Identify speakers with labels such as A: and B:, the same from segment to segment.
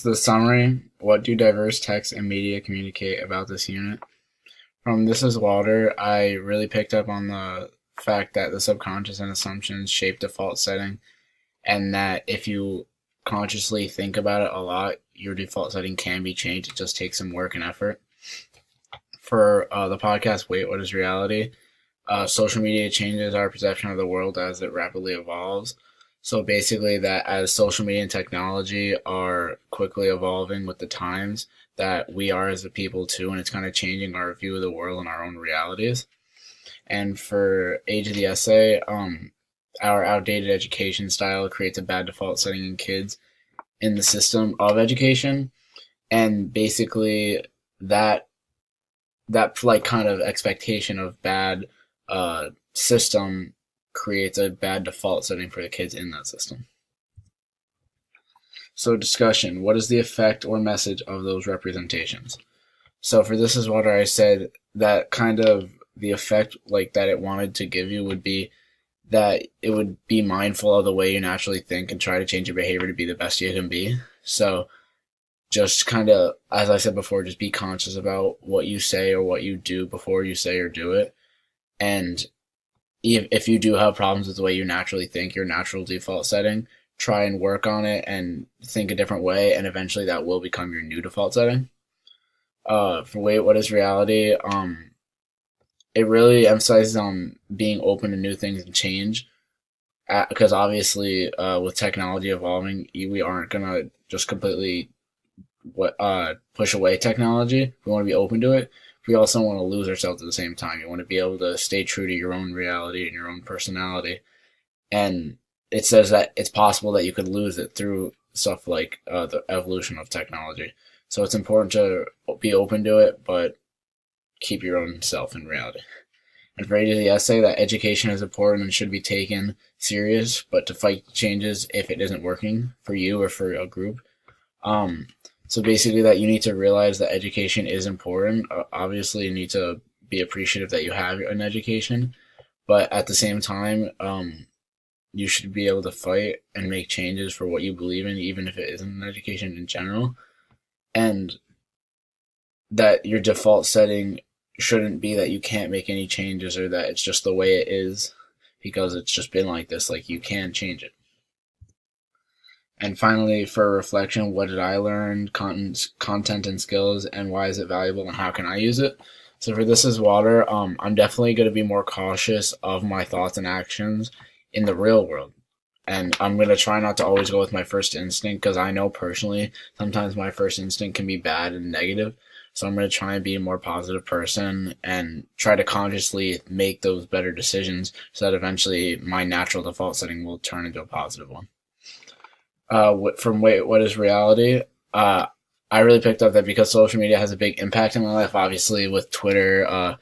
A: So the summary, what do diverse text and media communicate about this unit? From This Is Walter, I really picked up on the fact that the subconscious and assumptions shape default setting, and that if you consciously think about it a lot, your default setting can be changed. It just takes some work and effort. For the podcast, Wait, What is Reality? Social media changes our perception of the world as it rapidly evolves. So basically, that as social media and technology are quickly evolving with the times, that we are as a people too, and it's kind of changing our view of the world and our own realities. And for Age of the Essay, our outdated education style creates a bad default setting in kids in the system of education, and basically that like kind of expectation of bad system creates a bad default setting for the kids in that system. So discussion, what is the effect or message of those representations? So for This Is What I said, that kind of the effect like that it wanted to give you would be that it would be mindful of the way you naturally think and try to change your behavior to be the best you can be. So just kind of, as I said before, just be conscious about what you say or what you do before you say or do it. And if you do have problems with the way you naturally think, your natural default setting, try and work on it and think a different way, and eventually that will become your new default setting. For Wait, What is Reality? It really emphasizes on being open to new things and change, because obviously with technology evolving, we aren't gonna just completely push away technology. We want to be open to it. We also want to lose ourselves at the same time. You want to be able to stay true to your own reality and your own personality. And it says that it's possible that you could lose it through stuff like the evolution of technology. So it's important to be open to it, but keep your own self in reality. And for Age of the Essay, that education is important and should be taken serious, but to fight changes if it isn't working for you or for a group. So basically that you need to realize that education is important. Obviously, you need to be appreciative that you have an education, but at the same time, you should be able to fight and make changes for what you believe in, even if it isn't an education in general. And that your default setting shouldn't be that you can't make any changes or that it's just the way it is because it's just been like this. Like, you can change it. And finally, for reflection, what did I learn? Content and skills, and why is it valuable, and how can I use it? So for This Is Water, I'm definitely going to be more cautious of my thoughts and actions in the real world. And I'm going to try not to always go with my first instinct, because I know personally sometimes my first instinct can be bad and negative. So I'm going to try and be a more positive person and try to consciously make those better decisions so that eventually my natural default setting will turn into a positive one. From Wait, What is Reality? I really picked up that because social media has a big impact in my life, obviously with Twitter,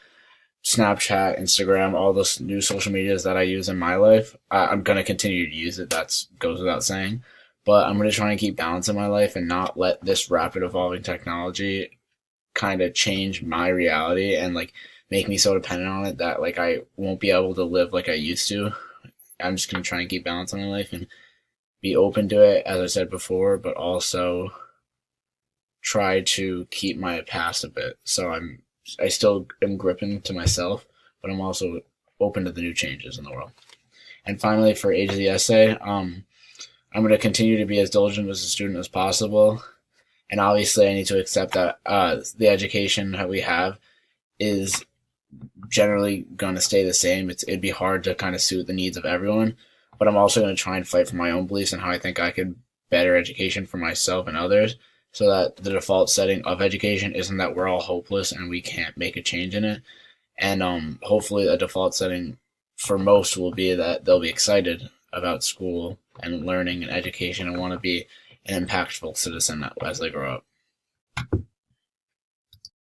A: Snapchat, Instagram, all those new social medias that I use in my life, I'm going to continue to use it. That goes without saying. But I'm going to try and keep balance in my life and not let this rapid evolving technology kind of change my reality and like make me so dependent on it that like I won't be able to live like I used to. I'm just going to try and keep balance in my life and be open to it, as I said before, but also try to keep my past a bit. So I still am gripping to myself, but I'm also open to the new changes in the world. And finally, for Age of the Essay, I'm going to continue to be as diligent as a student as possible. And obviously, I need to accept that the education that we have is generally going to stay the same. It'd be hard to kind of suit the needs of everyone. But I'm also going to try and fight for my own beliefs and how I think I could better education for myself and others, so that the default setting of education isn't that we're all hopeless and we can't make a change in it. And hopefully a default setting for most will be that they'll be excited about school and learning and education and want to be an impactful citizen as they grow up.